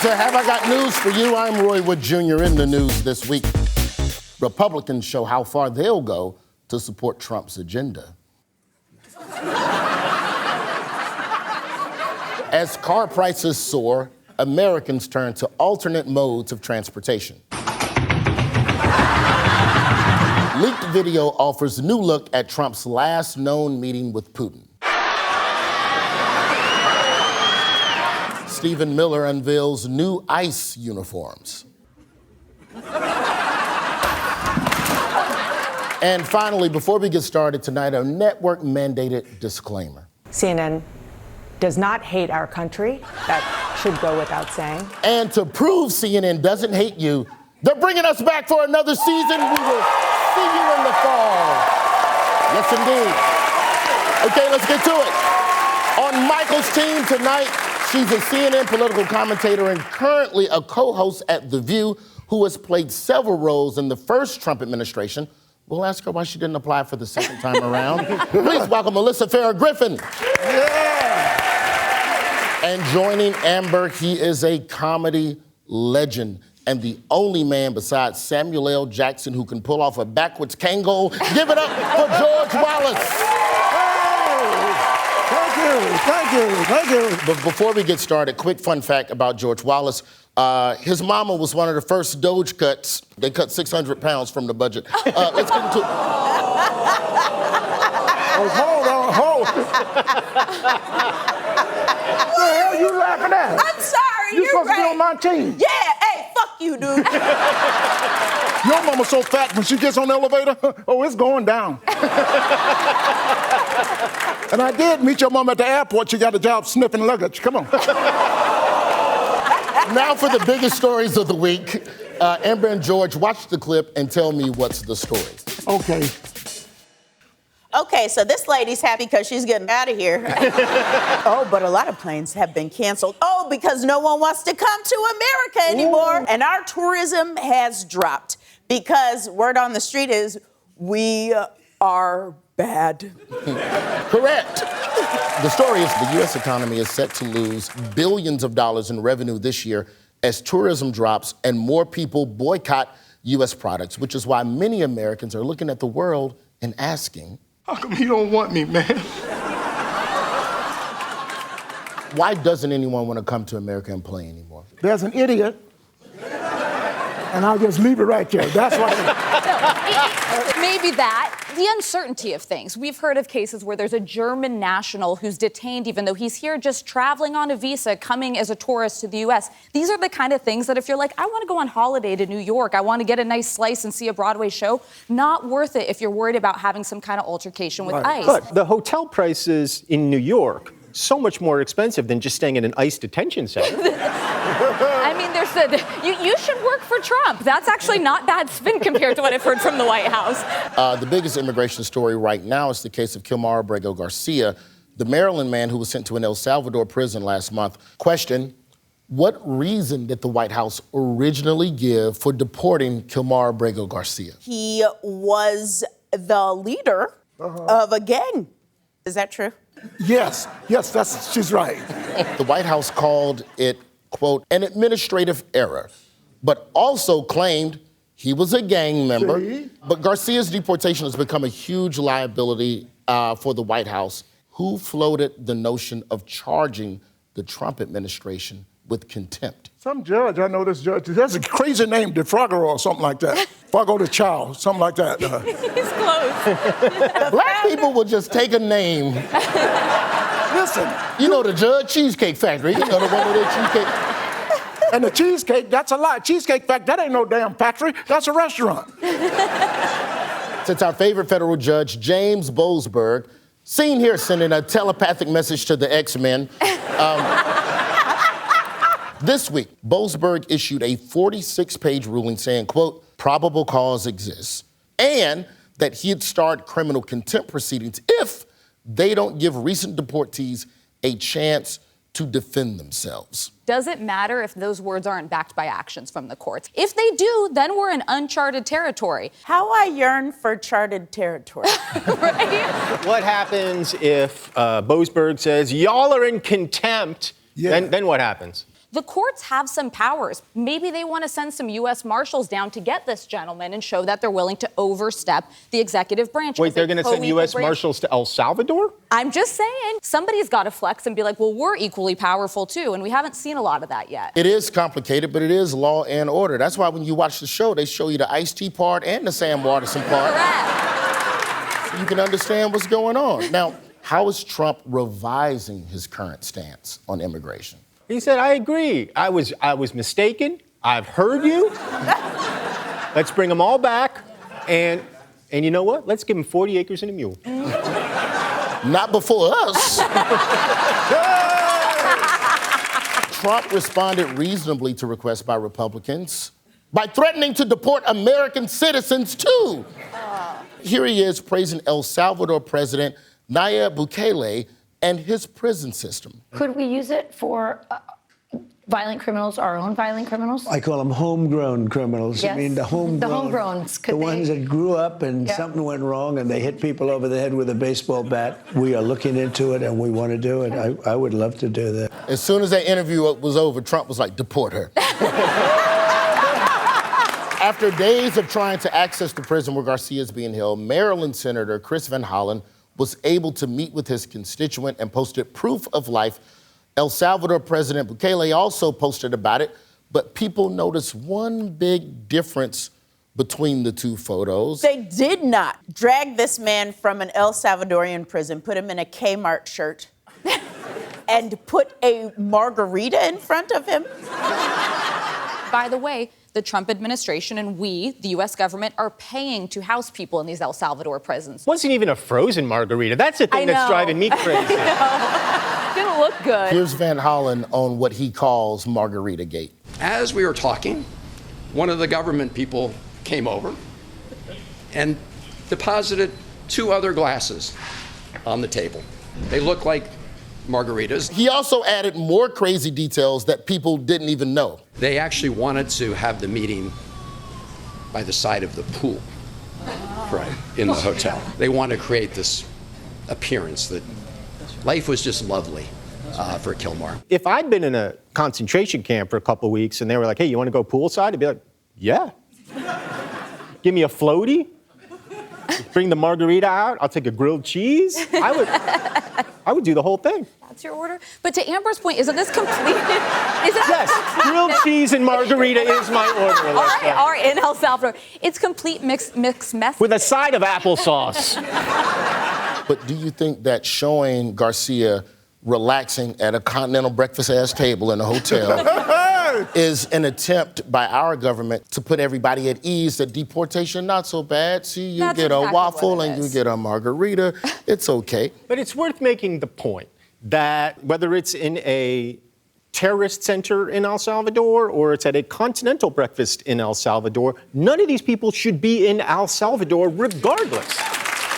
to Have I Got News for You? I'm Roy Wood Jr. In the news this week. Republicans show how far they'll go to support Trump's agenda. As car prices soar, Americans turn to alternate modes of transportation. Leaked video offers a new look at Trump's last known meeting with Putin. Stephen Miller unveils new ICE uniforms. And finally, before we get started tonight, a network-mandated disclaimer. CNN does not hate our country. That should go without saying. And to prove CNN doesn't hate you, they're bringing us back for another season. We will see you in the fall. Yes, indeed. Okay, let's get to it. On Michael's team tonight, she's a CNN political commentator and currently a co-host at The View, who has played several roles in the first Trump administration. We'll ask her why she didn't apply for the second time around. Please welcome Alyssa Farah Griffin. Yeah. And joining Amber, he is a comedy legend and the only man besides Samuel L. Jackson who can pull off a backwards Kangol. Give it up for George Wallace. Thank you. But before we get started, quick fun fact about George Wallace. His mama was one of the first Doge cuts. They cut 600 pounds from the budget. Let's get into it. Hold on. What the hell you laughing at? I'm sorry, You're supposed right. to be on my team. Yeah, hey, fuck you, dude. Your mama's so fat when she gets on the elevator, oh, it's going down. And I did meet your mom at the airport. She got a job sniffing luggage. Come on. Now for the biggest stories of the week. Amber and George, watch the clip and tell me what's the story. Okay. Okay, so this lady's happy because she's getting out of here. Oh, but a lot of planes have been canceled. Oh, because no one wants to come to America anymore. Ooh. And our tourism has dropped because word on the street is we are bad. Correct. The story is the U.S. economy is set to lose billions of dollars in revenue this year as tourism drops and more people boycott U.S. products, which is why many Americans are looking at the world and asking, how come you don't want me, man? Why doesn't anyone want to come to America and play anymore? There's an idiot, and I'll just leave it right there. That's what Maybe that. The uncertainty of things. We've heard of cases where there's a German national who's detained even though he's here just traveling on a visa, coming as a tourist to the U.S. These are the kind of things that if you're like, I want to go on holiday to New York, I want to get a nice slice and see a Broadway show, not worth it if you're worried about having some kind of altercation with ICE. But the hotel prices in New York, so much more expensive than just staying in an ICE detention center. I mean, you should work for Trump. That's actually not bad spin compared to what I've heard from the White House. The biggest immigration story right now is the case of Kilmar Abrego Garcia, the Maryland man who was sent to an El Salvador prison last month. Question, what reason did the White House originally give for deporting Kilmar Abrego Garcia? He was the leader of a gang. Is that true? Yes, she's right. The White House called it, quote, an administrative error, but also claimed he was a gang member. See? But Garcia's deportation has become a huge liability for the White House. Who floated the notion of charging the Trump administration with contempt? Some judge, I know this judge, there's a crazy name, DeFragger or something like that. Fargo de Chow, something like that. He's close. Black people will just take a name. Listen. You know the Judge Cheesecake Factory, you know the one with the cheesecake. And the cheesecake, that's a lie. Cheesecake Factory, that ain't no damn factory, that's a restaurant. Since our favorite federal judge, James Boasberg, seen here sending a telepathic message to the X-Men. This week, Boasberg issued a 46-page ruling saying, quote, probable cause exists, and that he'd start criminal contempt proceedings if they don't give recent deportees a chance to defend themselves. Does it matter if those words aren't backed by actions from the courts? If they do, then we're in uncharted territory. How I yearn for charted territory. Right? What happens if Boasberg says, y'all are in contempt? Yeah. Then what happens? The courts have some powers. Maybe they want to send some U.S. Marshals down to get this gentleman and show that they're willing to overstep the executive branch. Wait, they're going to send U.S. Marshals to El Salvador? I'm just saying, somebody's got to flex and be like, well, we're equally powerful too, and we haven't seen a lot of that yet. It is complicated, but it is law and order. That's why when you watch the show, they show you the Ice-T part and the Sam Waterston part. Correct. So you can understand what's going on. Now, how is Trump revising his current stance on immigration? He said, I agree. I was mistaken. I've heard you. Let's bring them all back. And you know what? Let's give them 40 acres and a mule. Not before us. Trump responded reasonably to requests by Republicans by threatening to deport American citizens too. Here he is praising El Salvador President Nayib Bukele and his prison system. Could we use it for violent criminals, our own violent criminals? I call them homegrown criminals. Yes. I mean, the homegrowns. The ones that grew up and something went wrong and they hit people over the head with a baseball bat. We are looking into it and we want to do it. I would love to do that. As soon as that interview was over, Trump was like, deport her. After days of trying to access the prison where Garcia is being held, Maryland Senator Chris Van Hollen was able to meet with his constituent and posted proof of life. El Salvador President Bukele also posted about it, but people noticed one big difference between the two photos. They did not drag this man from an El Salvadorian prison, put him in a Kmart shirt, and put a margarita in front of him. By the way, the Trump administration and we, the U.S. government, are paying to house people in these El Salvador prisons. Wasn't even a frozen margarita. That's the thing that's driving me crazy. Didn't look good. Here's Van Hollen on what he calls Margarita Gate. As we were talking, one of the government people came over and deposited 2 other glasses on the table. They look like margaritas. He also added more crazy details that people didn't even know. They actually wanted to have the meeting by the side of the pool, right, in the hotel. They want to create this appearance that life was just lovely for Kilmar. If I'd been in a concentration camp for a couple of weeks and they were like, hey, you want to go poolside? I'd be like, yeah. Give me a floaty. Bring the margarita out. I'll take a grilled cheese. I would do the whole thing. That's your order? But to Amber's point, isn't this complete? Yes, grilled cheese and margarita is my order. All right, in El Salvador. It's complete mixed mess. With a side of applesauce. But do you think that showing Garcia relaxing at a continental breakfast-ass table in a hotel is an attempt by our government to put everybody at ease that deportation not so bad? See, you get a waffle and you get a margarita. It's okay. But it's worth making the point that whether it's in a terrorist center in El Salvador or it's at a continental breakfast in El Salvador, none of these people should be in El Salvador regardless.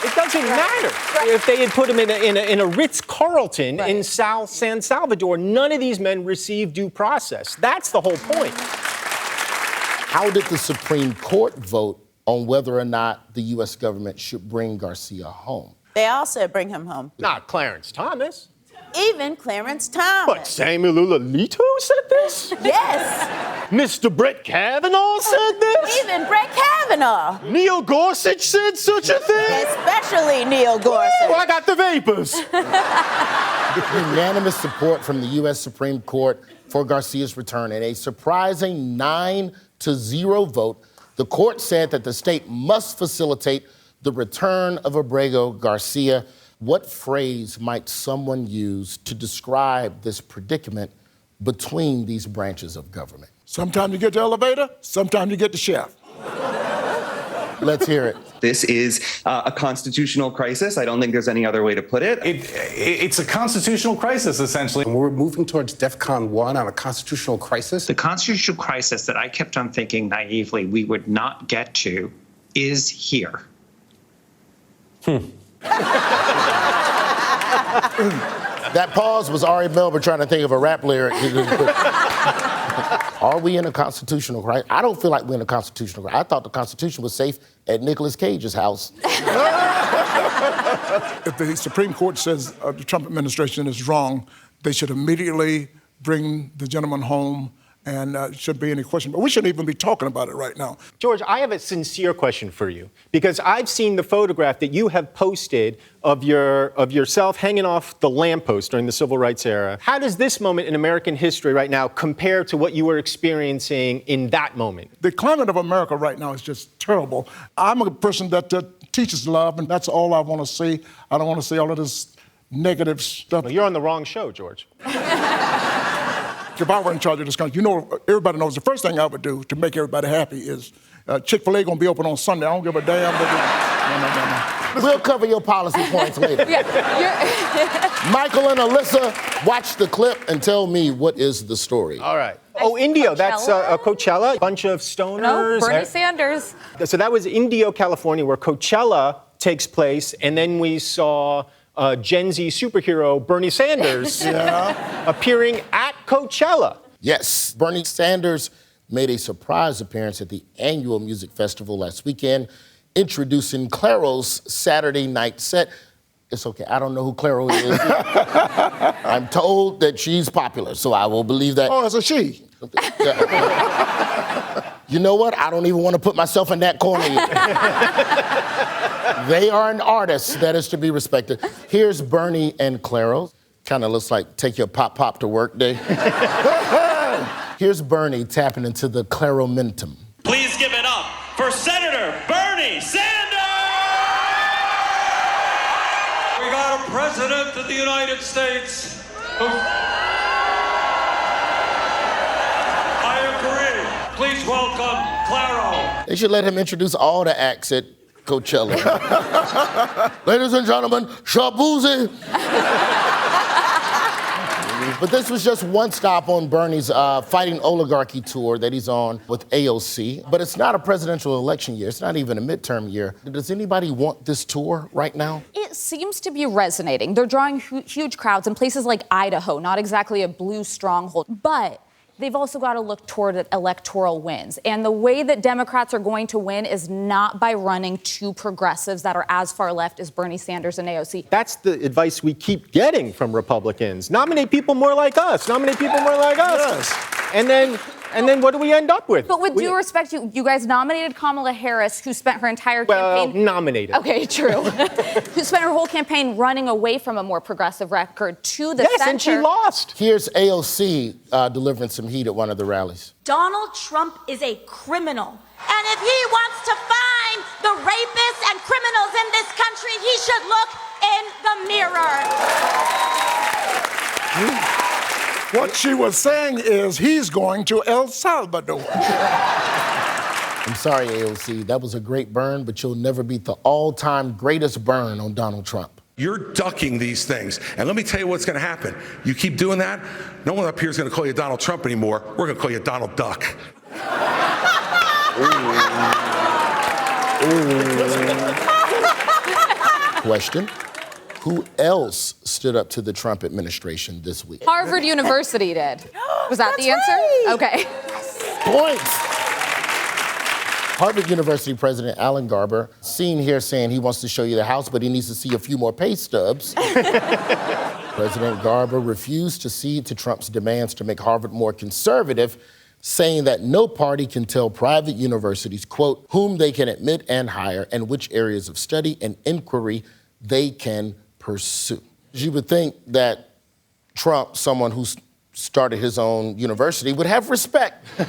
It doesn't matter. If they had put them in a Ritz-Carlton in San Salvador, none of these men received due process. That's the whole point. How did the Supreme Court vote on whether or not the U.S. government should bring Garcia home? They all said bring him home. Not Clarence Thomas. Even Clarence Thomas. But Samuel Alito said this? Yes. Mr. Brett Kavanaugh said this? Even Brett Kavanaugh. Neil Gorsuch said such a thing? Especially Neil Gorsuch. Oh, I got the vapors. Unanimous support from the U.S. Supreme Court for Garcia's return. In a surprising 9-0 vote, the court said that the state must facilitate the return of Abrego Garcia. What phrase might someone use to describe this predicament between these branches of government? Sometimes you get the elevator, sometimes you get the chef. Let's hear it. This is a constitutional crisis. I don't think there's any other way to put it. It's a constitutional crisis, essentially. We're moving towards DEFCON 1 on a constitutional crisis. The constitutional crisis that I kept on thinking naively we would not get to is here. That pause was Ari Melber trying to think of a rap lyric. Are we in a constitutional crisis? I don't feel like we're in a constitutional crisis. I thought the Constitution was safe at Nicolas Cage's house. If the Supreme Court says the Trump administration is wrong, they should immediately bring the gentleman home, and shouldn't be any question. But we shouldn't even be talking about it right now. George, I have a sincere question for you, because I've seen the photograph that you have posted of yourself hanging off the lamppost during the Civil Rights era. How does this moment in American history right now compare to what you were experiencing in that moment? The climate of America right now is just terrible. I'm a person that teaches love, and that's all I want to see. I don't want to see all of this negative stuff. Well, you're on the wrong show, George. If I were in charge of this country, everybody knows the first thing I would do to make everybody happy is Chick-fil-A gonna be open on Sunday. I don't give a damn. No. We'll cover your policy points later. Michael and Alyssa, watch the clip and tell me what is the story. All right. Oh, Indio, that's Coachella, a bunch of stoners. No, Bernie Sanders. So that was Indio, California, where Coachella takes place, and then we saw Gen Z superhero Bernie Sanders appearing at Coachella. Yes, Bernie Sanders made a surprise appearance at the annual music festival last weekend, introducing Claro's Saturday night set. It's okay, I don't know who Claro is. I'm told that she's popular, so I will believe that. Oh, it's a she. You know what? I don't even want to put myself in that corner yet. They are an artist that is to be respected. Here's Bernie and Claro. Kind of looks like take your pop to work day. Here's Bernie tapping into the Claromentum. Please give it up for Senator Bernie Sanders! We got a president of the United States who... I agree. Please welcome Claro. They should let him introduce all the acts at Coachella. Ladies and gentlemen, Shabuzi. But this was just one stop on Bernie's Fighting Oligarchy tour that he's on with AOC. But it's not a presidential election year. It's not even a midterm year. Does anybody want this tour right now? It seems to be resonating. They're drawing huge crowds in places like Idaho, not exactly a blue stronghold, but they've also got to look toward electoral wins. And the way that Democrats are going to win is not by running two progressives that are as far left as Bernie Sanders and AOC. That's the advice we keep getting from Republicans. Nominate people more like us. Nominate people more like us. Yes. And then what do we end up with? But with due respect, you guys nominated Kamala Harris, who spent her entire campaign... Well, nominated. Okay, true. Who spent her whole campaign running away from a more progressive record to the center. Yes, and she lost. Here's AOC delivering some heat at one of the rallies. Donald Trump is a criminal. And if he wants to find the rapists and criminals in this country, he should look in the mirror. What she was saying is he's going to El Salvador. I'm sorry, AOC. That was a great burn, but you'll never beat the all-time greatest burn on Donald Trump. You're ducking these things. And let me tell you what's going to happen. You keep doing that, no one up here is going to call you Donald Trump anymore. We're going to call you Donald Duck. Question. Who else stood up to the Trump administration this week? Harvard University did. Was that the answer? Right. Okay. Points. Harvard University President Alan Garber, seen here saying he wants to show you the house, but he needs to see a few more pay stubs. President Garber refused to cede to Trump's demands to make Harvard more conservative, saying that no party can tell private universities, quote, whom they can admit and hire and which areas of study and inquiry they can pursue. You would think that Trump, someone who started his own university, would have respect for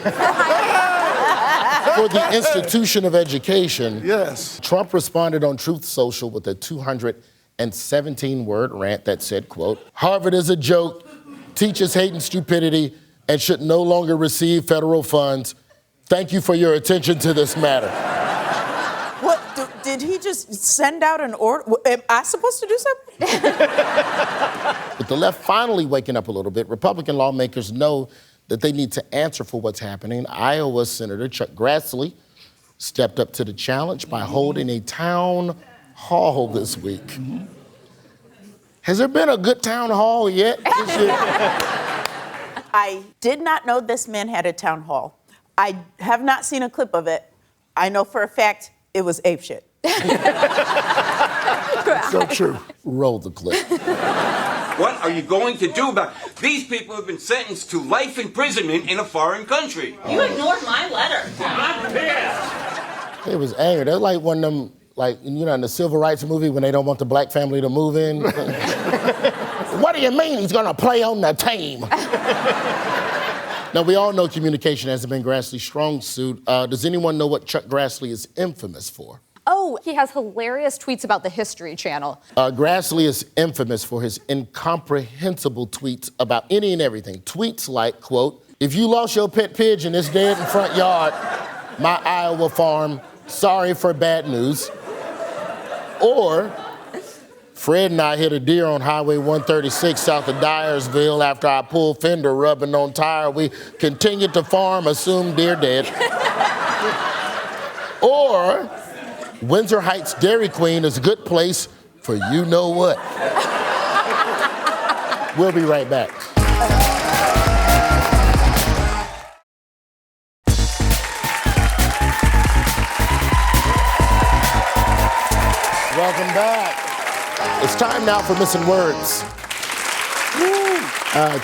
the institution of education. Yes. Trump responded on Truth Social with a 217-word rant that said, quote, Harvard is a joke, teaches hate and stupidity, and should no longer receive federal funds. Thank you for your attention to this matter. What, did he just send out an order? Am I supposed to do something? With the left finally waking up a little bit, Republican lawmakers know that they need to answer for what's happening. Iowa Senator Chuck Grassley stepped up to the challenge by holding a town hall this week. Has there been a good town hall yet this year? I did not know this man had a town hall. I have not seen a clip of it. I know for a fact it was apeshit. So true. Roll the clip. What are you going to do about it? These people have been sentenced to life imprisonment in a foreign country. You ignored my letter. I'm pissed. It was angry. They're like one of them, like, you know, in the civil rights movie when they don't want the black family to move in. What do you mean he's gonna play on the team? Now, we all know communication hasn't been Grassley's strong suit. Does anyone know what Chuck Grassley is infamous for? Oh, he has hilarious tweets about the History Channel. Grassley is infamous for his incomprehensible tweets about any and everything. Tweets like, quote, if you lost your pet pigeon, it's dead in front yard, my Iowa farm, sorry for bad news. Or, Fred and I hit a deer on Highway 136 south of Dyersville after I pulled fender rubbing on tire. We continued to farm, assumed deer dead. Or, Windsor Heights Dairy Queen is a good place for you know what. We'll be right back. Welcome back. It's time now for Missing Words.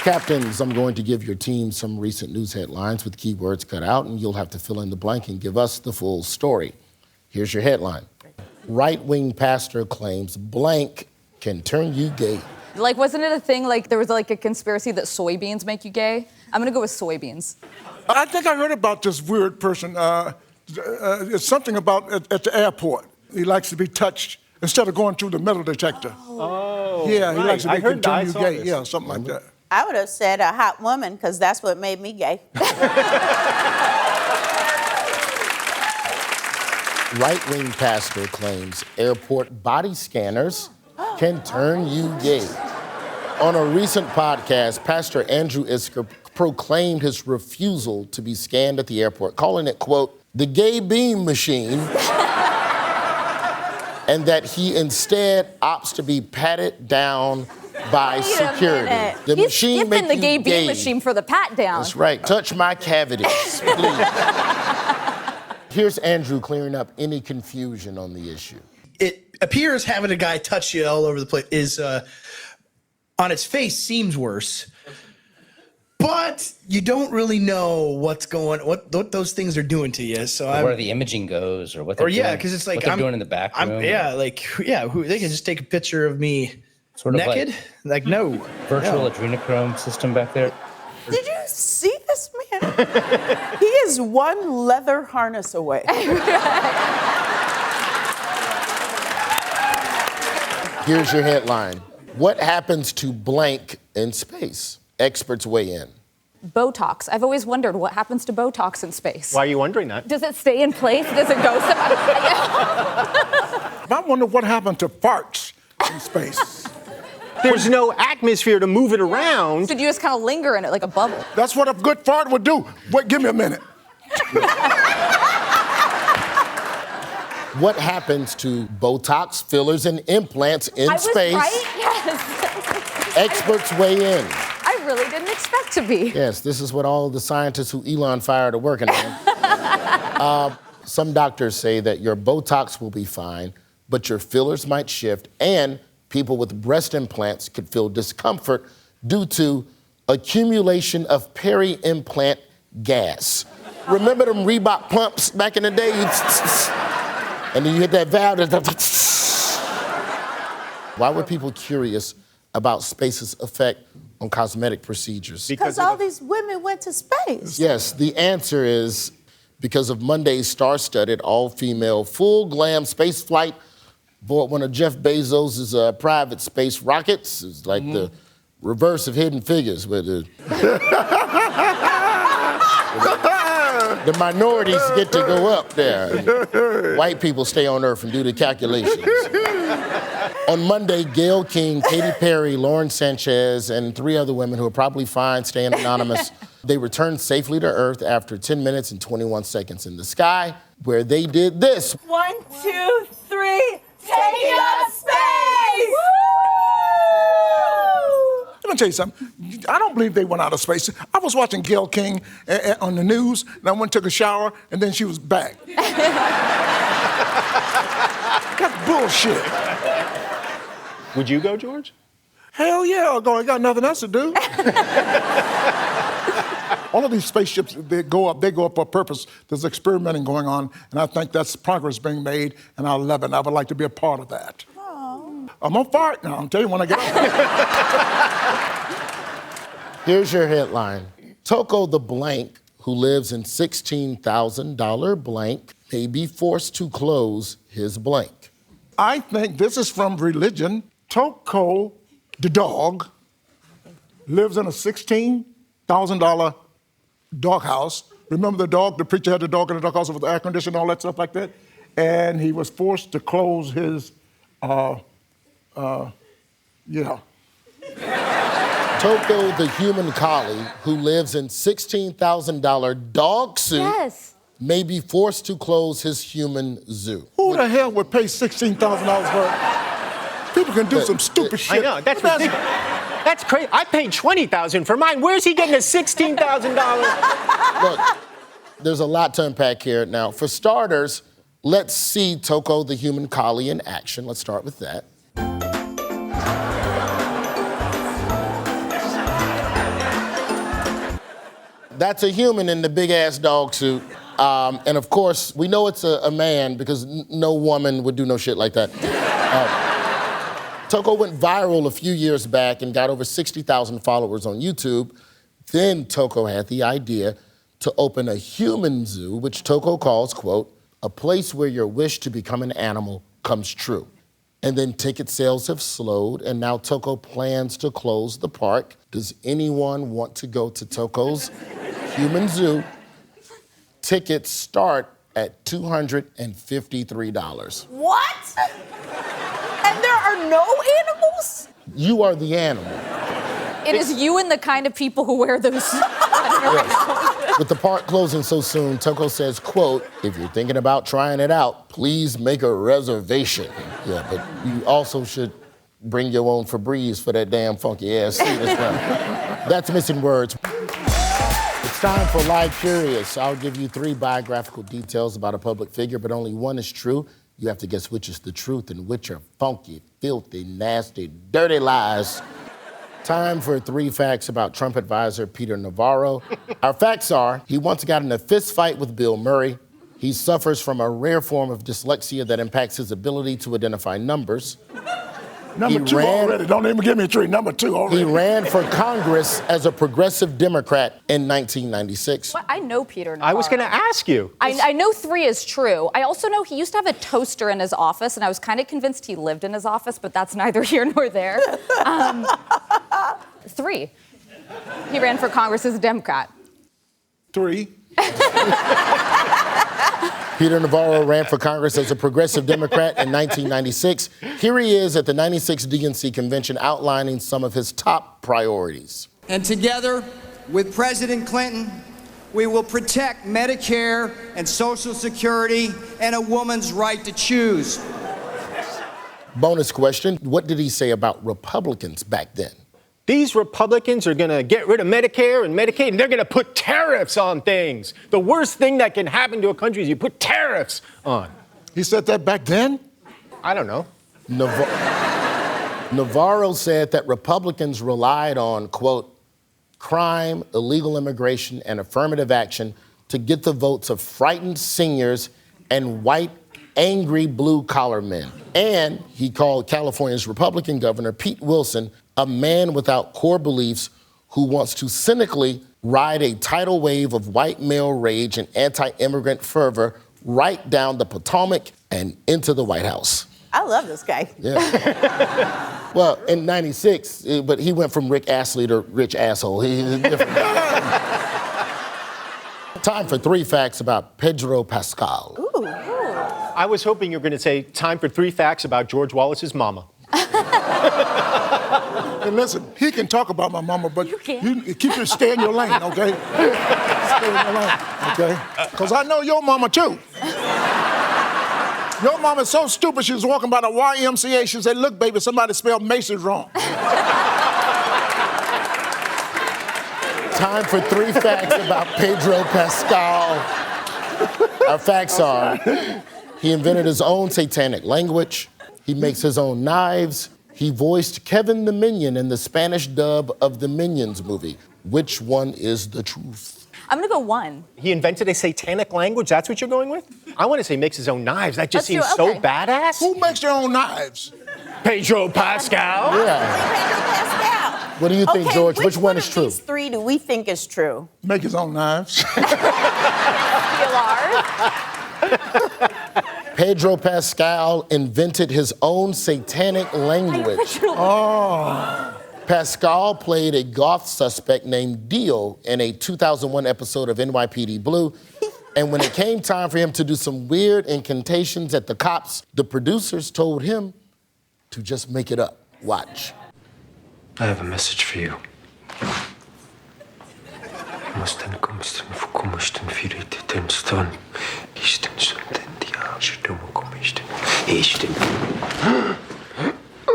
Captains, I'm going to give your team some recent news headlines with keywords cut out, and you'll have to fill in the blank and give us the full story. Here's your headline. Right-wing pastor claims blank can turn you gay. Like, wasn't it a thing, like, there was, like, a conspiracy that soybeans make you gay? I'm gonna go with soybeans. I think I heard about this weird person. It's something about at the airport. He likes to be touched instead of going through the metal detector. Oh, yeah, he right. likes to be continue gay. This. Yeah, something like that. I would have said a hot woman, because that's what made me gay. Right-wing pastor claims airport body scanners can turn you gay. On a recent podcast, Pastor Andrew Isker proclaimed his refusal to be scanned at the airport, calling it, quote, the gay beam machine, and that he instead opts to be patted down by security. The He's machine skipping makes the gay you beam machine for the pat down. That's right. Touch my cavities, please. Here's Andrew clearing up any confusion on the issue. It appears having a guy touch you all over the place is, on its face, seems worse. But you don't really know what those things are doing to you. So where the imaging goes, or what they're doing, because it's like what they're doing in the back room. They can just take a picture of me sort of naked. Like no virtual adrenochrome system back there. Did you see this man? He is one leather harness away. Here's your headline. What happens to blank in space? Experts weigh in. Botox. I've always wondered what happens to Botox in space. Why are you wondering that? Does it stay in place? Does it go somewhere? I wonder what happened to farts in space. There's no atmosphere to move it around. So you just kind of linger in it like a bubble. That's what a good fart would do. Wait, give me a minute. What happens to Botox, fillers, and implants in space? Right? Yes. Experts weigh in. I really didn't expect to be. Yes, this is what all the scientists who Elon fired are working on. Some doctors say that your Botox will be fine, but your fillers might shift, and people with breast implants could feel discomfort due to accumulation of peri-implant gas. Remember them Reebok pumps back in the day? And then you hit that valve. Why were people curious about space's effect on cosmetic procedures? Because all these women went to space. Yes, the answer is because of Monday's star-studded, all-female, full-glam space flight aboard one of Jeff Bezos' private space rockets. It's like the reverse of Hidden Figures, where the minorities get to go up there. White people stay on Earth and do the calculations. On Monday, Gayle King, Katy Perry, Lauren Sanchez, and 3 other women who are probably fine staying anonymous, they returned safely to Earth after 10 minutes and 21 seconds in the sky, where they did this. 1, 2, 3, taking up space! Let me tell you something. I don't believe they went out of space. I was watching Gayle King on the news, and I went and took a shower, and then she was back. That's bullshit. Would you go, George? Hell yeah, I'll go. I got nothing else to do. All of these spaceships, they go up for a purpose. There's experimenting going on, and I think that's progress being made, and I love it, and I would like to be a part of that. Aww. I'm on fire now, I'll tell you when I get up. Here's your headline. Toko the blank, who lives in $16,000 blank, may be forced to close his blank. I think this is from religion. Toko, the dog, lives in a $16,000 doghouse. Remember the dog? The preacher had the dog in the doghouse with the air conditioning and all that stuff like that? And he was forced to close his, Toko the human collie, who lives in $16,000 dog suit, may be forced to close his human zoo. Who the hell would pay $16,000 for it? People can do some stupid shit. I know, that's ridiculous. That's crazy. I paid $20,000 for mine. Where's he getting a $16,000? Look, there's a lot to unpack here. Now, for starters, let's see Toko the human collie in action. Let's start with that. That's a human in the big-ass dog suit. And of course, we know it's a man because no woman would do no shit like that. Toko went viral a few years back and got over 60,000 followers on YouTube. Then Toko had the idea to open a human zoo, which Toko calls, quote, a place where your wish to become an animal comes true. And then ticket sales have slowed, and now Toko plans to close the park. Does anyone want to go to Toko's human zoo? Tickets start at $253. What? And there are no animals? You are the animal. It is you and the kind of people who wear those. Yes. With the park closing so soon, Toko says, quote, if you're thinking about trying it out, please make a reservation. Yeah, but you also should bring your own Febreze for that damn funky ass seat as well. That's missing words. It's time for Live Curious. I'll give you 3 biographical details about a public figure, but only one is true. You have to guess which is the truth and which are funky, filthy, nasty, dirty lies. Time for 3 facts about Trump advisor Peter Navarro. Our facts are, he once got in a fist fight with Bill Murray. He suffers from a rare form of dyslexia that impacts his ability to identify numbers. Number 2 already. Don't even give me a 3. Number 2 already. He ran for Congress as a progressive Democrat in 1996. Well, I know Peter Navarro. I was going to ask you. I know 3 is true. I also know he used to have a toaster in his office, and I was kind of convinced he lived in his office, but that's neither here nor there. 3. He ran for Congress as a Democrat. 3. Peter Navarro ran for Congress as a progressive Democrat in 1996. Here he is at the 96 DNC convention outlining some of his top priorities. And together with President Clinton, we will protect Medicare and Social Security and a woman's right to choose. Bonus question, what did he say about Republicans back then? These Republicans are going to get rid of Medicare and Medicaid, and they're going to put tariffs on things. The worst thing that can happen to a country is you put tariffs on. He said that back then? I don't know. Navarro said that Republicans relied on, quote, crime, illegal immigration, and affirmative action to get the votes of frightened seniors and white, angry blue-collar men. And he called California's Republican governor, Pete Wilson, a man without core beliefs who wants to cynically ride a tidal wave of white male rage and anti-immigrant fervor right down the Potomac and into the White House. I love this guy. Yeah. Well, in 96, but he went from Rick Astley to Rich Asshole. He's different. Time for 3 facts about Pedro Pascal. Ooh. I was hoping you were going to say, time for 3 facts about George Wallace's mama. And listen, he can talk about my mama, but you keep it, stay in your lane, okay? Stay in your lane, okay? Because I know your mama, too. Your mama's so stupid, she was walking by the YMCA, she said, look, baby, somebody spelled Macy's wrong. Time for 3 facts about Pedro Pascal. Our facts are, he invented his own satanic language, he makes his own knives, He voiced Kevin the Minion in the Spanish dub of the Minions movie. Which one is the truth? I'm gonna go 1. He invented a satanic language? That's what you're going with? I want to say makes his own knives. That just seems so badass. Who makes their own knives? Pedro Pascal. Yeah. Pedro Pascal. What do you think, George? Which one is true? These 3 do we think is true? Make his own knives. Pedro Pascal invented his own satanic language. Pascal played a goth suspect named Dio in a 2001 episode of NYPD Blue. And when it came time for him to do some weird incantations at the cops, the producers told him to just make it up. Watch. I have a message for you.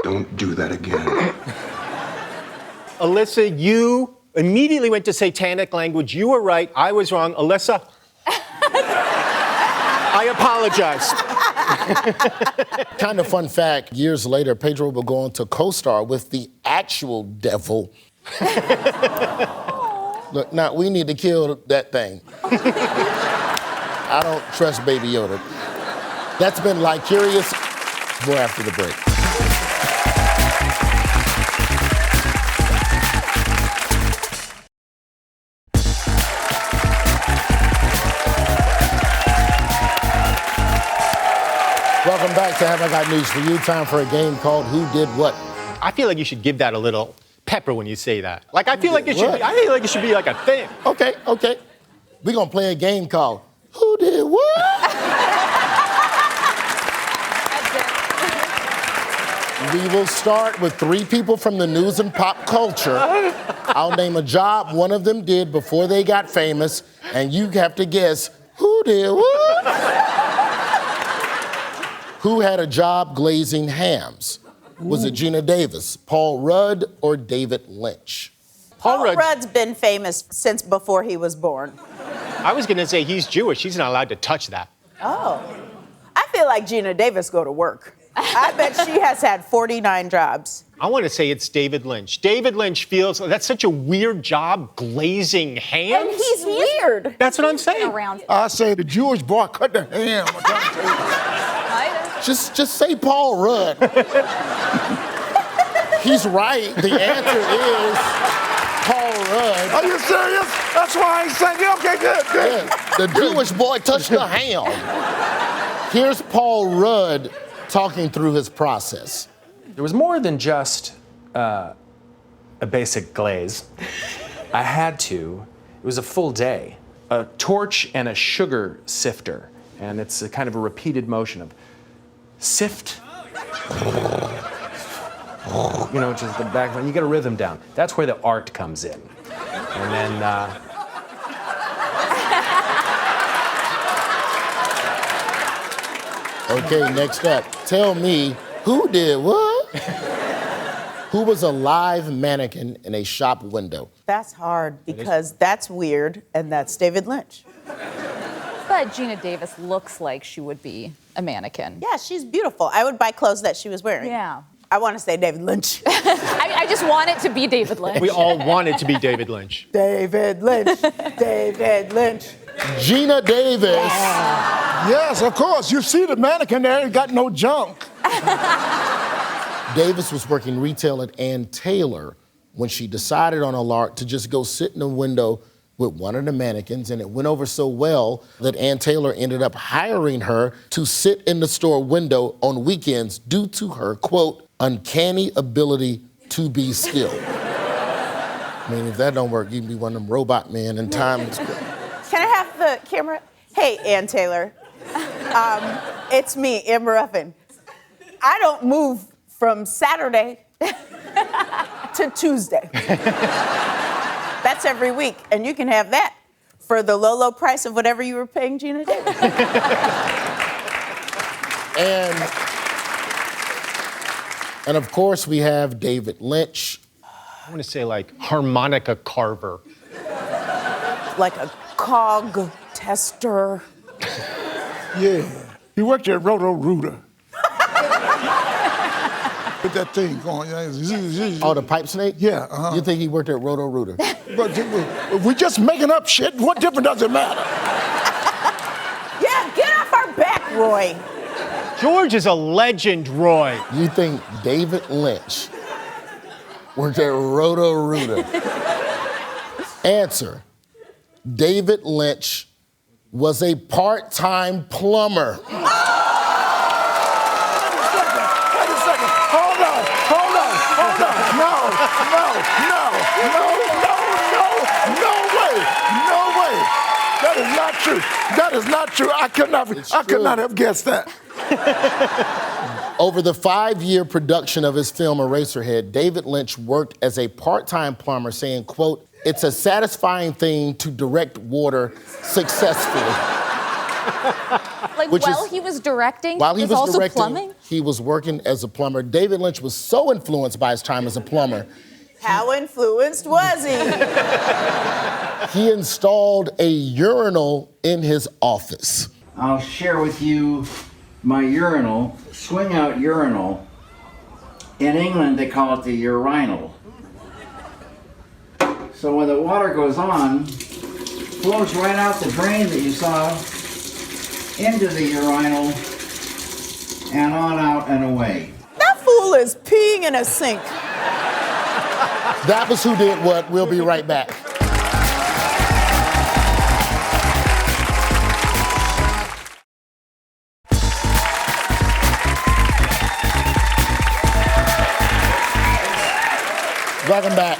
Don't do that again. Alyssa, you immediately went to satanic language. You were right. I was wrong. Alyssa, I apologize. Kind of fun fact, years later, Pedro will go on to co-star with the actual devil. Look, now we need to kill that thing. I don't trust Baby Yoda. That's been Like Curious. More after the break. Welcome back to Have I Got News for You. Time for a game called Who Did What. I feel like you should give that a little pepper when you say that. Like, I feel like it should be, I feel like it should be like a thing. Okay. We're gonna play a game called Who Did What? We will start with 3 people from the news and pop culture. I'll name a job one of them did before they got famous, and you have to guess who did what? Who had a job glazing hams? Was it Gina Davis, Paul Rudd, or David Lynch? Paul Rudd's been famous since before he was born. I was gonna say he's Jewish. He's not allowed to touch that. Oh. I feel like Gina Davis go to work. I bet she has had 49 jobs. I want to say it's David Lynch. David Lynch feels that's such a weird job, glazing hams. And he's weird. That's what I'm saying. I say the Jewish boy cut the ham. Just say Paul Rudd. He's right. The answer is Paul Rudd. Are you serious? That's why I said, yeah, okay, good. Yeah, the Jewish boy touched the ham. Here's Paul Rudd talking through his process. There was more than just a basic glaze. I had to. It was a full day. A torch and a sugar sifter. And it's a kind of a repeated motion of sift. You know, just the background. You get a rhythm down. That's where the art comes in. And then... Okay, next up. Tell me, who did what? Who was a live mannequin in a shop window? That's hard because that's weird, and that's David Lynch. But Gina Davis looks like she would be a mannequin. Yeah, she's beautiful. I would buy clothes that she was wearing. Yeah. I want to say David Lynch. I just want it to be David Lynch. We all want it to be David Lynch. David Lynch. David Lynch. Gina Davis. Yes, of course. You see the mannequin there, it got no junk. Davis was working retail at Ann Taylor when she decided on a lark to just go sit in a window with one of the mannequins, and it went over so well that Ann Taylor ended up hiring her to sit in the store window on weekends due to her, quote, uncanny ability to be still. I mean, if that don't work, you can be one of them robot men in Times Square. Can I have the camera? Hey, Ann Taylor. It's me, Amber Ruffin. I don't move from Saturday to Tuesday. That's every week, and you can have that for the low, low price of whatever you were paying Gina Davis. And of course, we have David Lynch. I want to say like harmonica carver. Like a cog tester. Yeah. He worked at Roto-Rooter. With that thing going. Oh, the pipe snake? Yeah. Uh-huh. You think he worked at Roto-Rooter? But we're just making up shit. What difference does it matter? Yeah, get off our back, Roy. George is a legend, Roy. You think David Lynch worked at Roto-Rooter? Answer. David Lynch was a part-time plumber. Wait a second. Hold on. No way. That is not true. That is not true. I could not have guessed that. Over the 5-year production of his film Eraserhead, David Lynch worked as a part-time plumber, saying, quote, "It's a satisfying thing to direct water successfully." Like, he was directing, while he was also directing, plumbing? he was working as a plumber. David Lynch was so influenced by his time as a plumber. How influenced was he? He installed a urinal in his office. I'll share with you my urinal, swing-out urinal. In England, they call it the urinal. So when the water goes on, flows right out the drain that you saw into the urinal and on out and away. That fool is peeing in a sink. That was Who Did What. We'll be right back. Welcome back.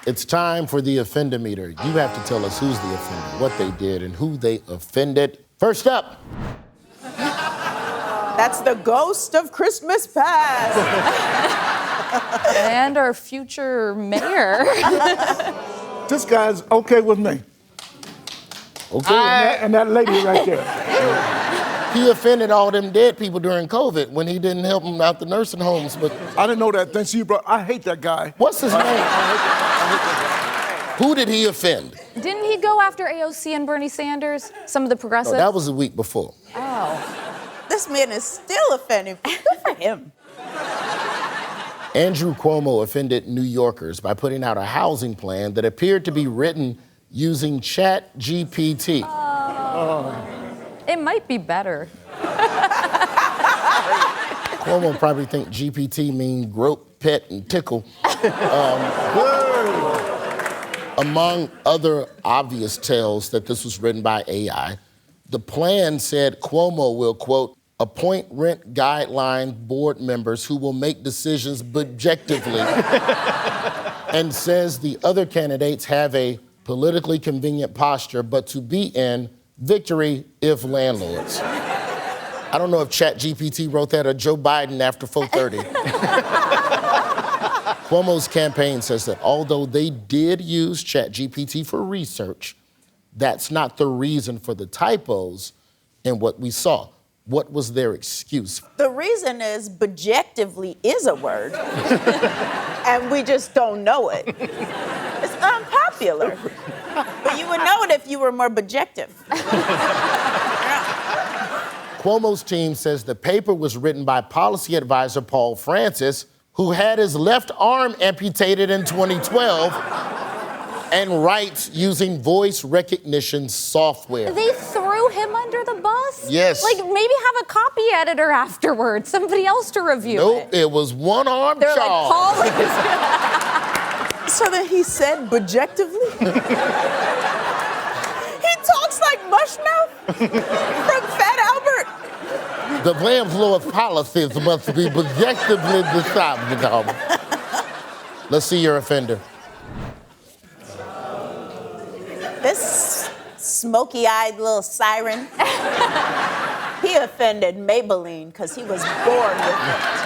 It's time for the offender meter. You have to tell us who's the offender, what they did, and who they offended. First up. That's the ghost of Christmas past. And our future mayor. This guy's okay with me. Okay, and that lady right there. He offended all them dead people during COVID when he didn't help them out the nursing homes. But I didn't know that. Thanks to you, bro. I hate that guy. What's his name? Who did he offend? Didn't he go after AOC and Bernie Sanders? Some of the progressives? No, that was a week before. Oh. This man is still offending. Good for him. Andrew Cuomo offended New Yorkers by putting out a housing plan that appeared to be written using ChatGPT. It might be better. Cuomo probably think GPT mean grope, pet, and tickle. Among other obvious tells that this was written by AI, the plan said Cuomo will, quote, appoint rent guideline board members who will make decisions objectively, and says the other candidates have a politically convenient posture, but to be in victory if landlords. I don't know if ChatGPT wrote that or Joe Biden after 4:30. Cuomo's campaign says that although they did use ChatGPT for research, that's not the reason for the typos in what we saw. What was their excuse? The reason is objectively is a word. And we just don't know it. It's unpopular. But you would know it if you were more objective. Cuomo's team says the paper was written by policy advisor Paul Francis, who had his left arm amputated in 2012 and writes using voice recognition software. They threw him under the bus? Yes. Like, maybe have a copy editor afterwards, somebody else to review it. Nope, it was one-arm They're Charles. like, Paul So then he said objectively? He talks like Mushmouth from Fat Albert. The plan's lowest policies must be objectively decided. Let's see your offender. This smoky-eyed little siren, he offended Maybelline because he was bored with it.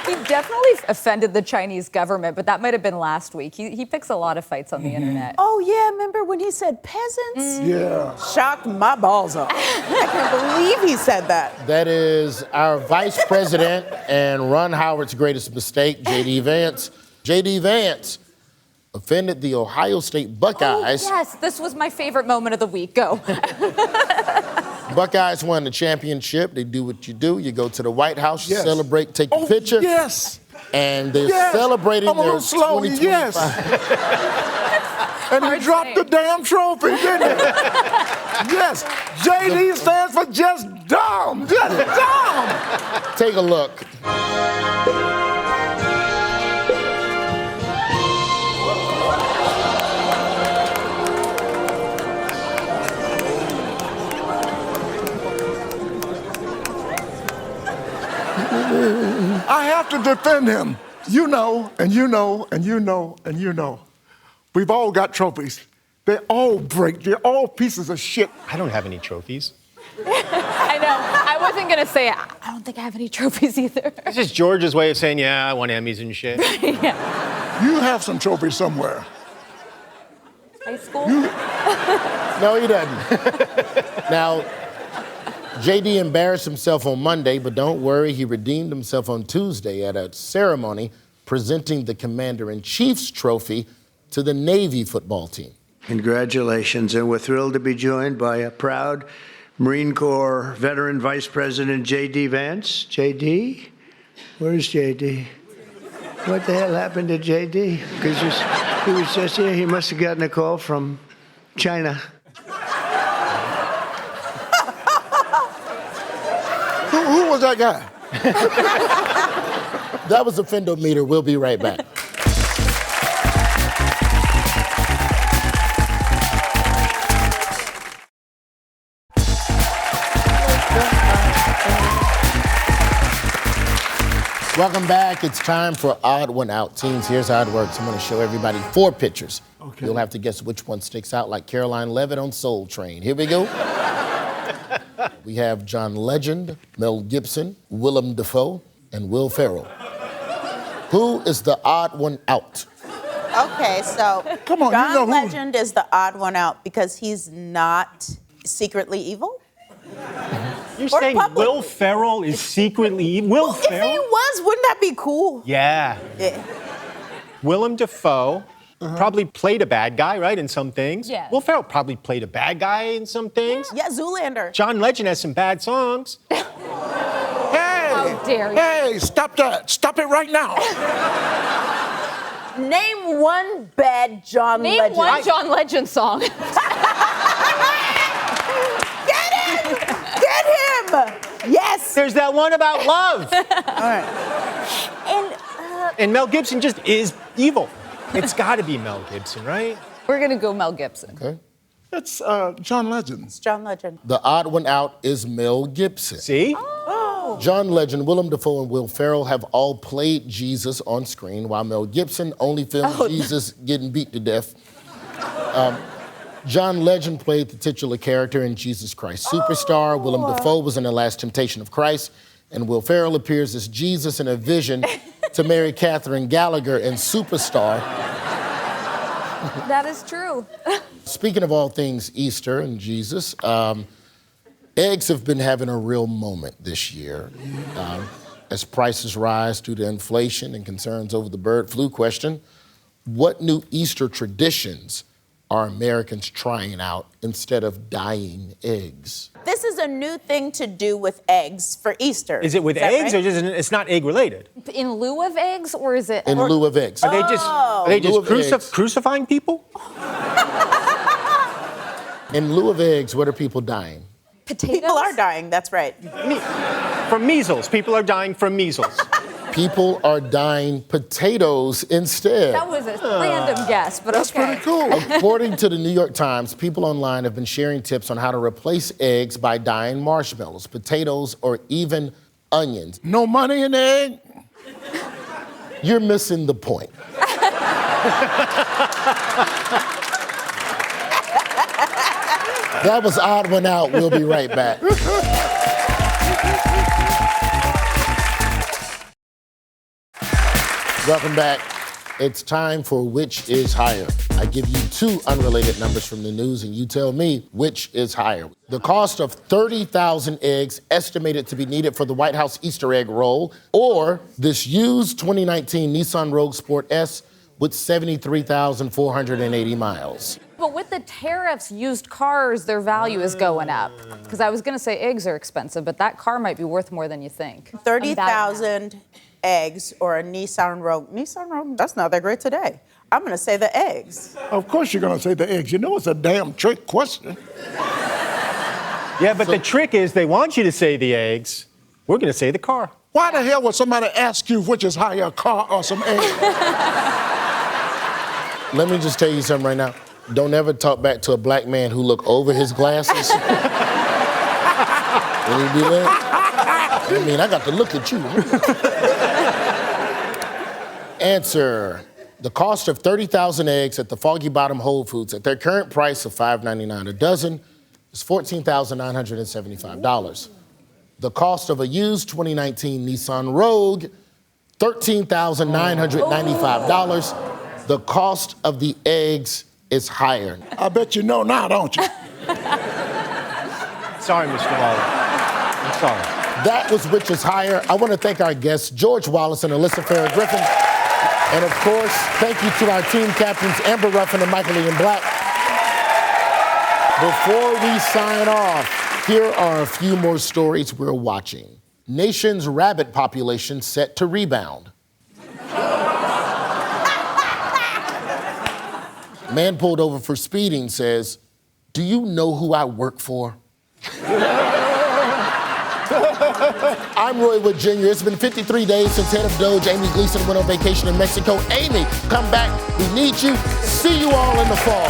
He definitely offended the Chinese government, but that might have been last week. He picks a lot of fights on the internet. Oh, yeah, remember when he said peasants? Yeah. Shocked my balls off. I can't believe he said that. That is our vice president and Ron Howard's greatest mistake, J.D. Vance. J.D. Vance offended the Ohio State Buckeyes. Oh, yes, this was my favorite moment of the week. Go. Buckeyes won the championship. They do what you do. You go to the White House, you Yes. celebrate, take a picture. Yes. And they're Yes. celebrating I'm a their little slow. 2025. Yes. And he dropped the damn trophy, didn't he? Yes. JD stands for just dumb. Just dumb. Take a look. I have to defend him. You know, and you know, and you know, and you know. We've all got trophies. They all break. They're all pieces of shit. I don't have any trophies. I know. I wasn't going to say it. I don't think I have any trophies either. It's just George's way of saying, yeah, I won Emmys and shit. Yeah. You have some trophies somewhere. High school? No, he doesn't. Now, JD embarrassed himself on Monday, but don't worry, he redeemed himself on Tuesday at a ceremony presenting the Commander-in-Chief's trophy to the Navy football team. Congratulations, and we're thrilled to be joined by a proud Marine Corps veteran Vice President J.D. Vance. J.D.? Where's J.D.? What the hell happened to J.D.? Because he was just here. He must have gotten a call from China. Who was that guy? That was the Fendometer. We'll be right back. Welcome back. It's time for Odd One Out. Teams, here's how it works. I'm going to show everybody 4 pictures. Okay. You'll have to guess which one sticks out, like Caroline Levitt on Soul Train. Here we go. We have John Legend, Mel Gibson, Willem Dafoe, and Will Ferrell. Who is the odd one out? Okay, so Come on, John you know who. Legend is the odd one out because he's not secretly evil. You're Or saying public- Will Ferrell is secretly Will If he Ferrell? was, wouldn't that be cool? Yeah. Yeah. Willem Dafoe probably played a bad guy, right, in some things. Yeah. Will Ferrell probably played a bad guy in some things. Yeah, Zoolander. John Legend has some bad songs. Hey! How dare you. Hey, stop that. Stop it right now. Name one bad John Name Legend. one John Legend song. Get him! Get him! Yes. There's that one about love. All right. And And Mel Gibson just is evil. It's got to be Mel Gibson, right? We're going to go Mel Gibson. Okay. That's John Legend. it's John Legend. The odd one out is Mel Gibson. See? Oh. John Legend, Willem Dafoe, and Will Ferrell have all played Jesus on screen, while Mel Gibson only filmed Jesus getting beat to death. John Legend played the titular character in Jesus Christ Superstar. Willem Dafoe was in The Last Temptation of Christ. And Will Ferrell appears as Jesus in a vision to marry Catherine Gallagher in Superstar. That is true. Speaking of all things Easter and Jesus, eggs have been having a real moment this year. As prices rise due to inflation and concerns over the bird flu question, what new Easter traditions are Americans trying out instead of dyeing eggs? This is a new thing to do with eggs for Easter. Is it with that eggs right? or just it's not egg related? In lieu of eggs, or is it? In lieu of eggs. Are they just In lieu of eggs. crucifying people? In lieu of eggs, what are people dying? Potatoes? People are dying, that's right. From measles. People are dying from measles. People are dying potatoes instead. That was a random guess, but That's okay. pretty cool. According to the New York Times, people online have been sharing tips on how to replace eggs by dyeing marshmallows, potatoes, or even onions. No money in the egg? You're missing the point. That was Odd One Out. We'll be right back. Welcome back. It's time for Which is Higher. I give you 2 unrelated numbers from the news, and you tell me which is higher. The cost of 30,000 eggs estimated to be needed for the White House Easter egg roll, or this used 2019 Nissan Rogue Sport S with 73,480 miles. But with the tariffs, used cars, their value is going up. Because I was going to say eggs are expensive, but that car might be worth more than you think. 30,000 eggs or a Nissan Rogue. Nissan Rogue, that's not that great today. I'm going to say the eggs. Of course you're going to say the eggs. You know it's a damn trick question. Yeah, but the trick is they want you to say the eggs. We're going to say the car. Why the hell would somebody ask you which is higher, a car or some eggs? Let me just tell you something right now. Don't ever talk back to a black man who look over his glasses. When he do that, I mean, I got to look at you. Answer. The cost of 30,000 eggs at the Foggy Bottom Whole Foods at their current price of $5.99 a dozen is $14,975. The cost of a used 2019 Nissan Rogue, $13,995. The cost of the eggs is higher. I bet you know now, don't you? Sorry, Mr. Wallace. I'm sorry. That was which is higher. I want to thank our guests, George Wallace and Alyssa Farah Griffin. And of course, thank you to our team captains, Amber Ruffin and Michael Ian Black. Before we sign off, here are a few more stories we're watching. Nation's rabbit population set to rebound. Man pulled over for speeding says, "Do you know who I work for?" I'm Roy Wood Jr. It's been 53 days since head of Doge, Amy Gleason, went on vacation in Mexico. Amy, come back. We need you. See you all in the fall.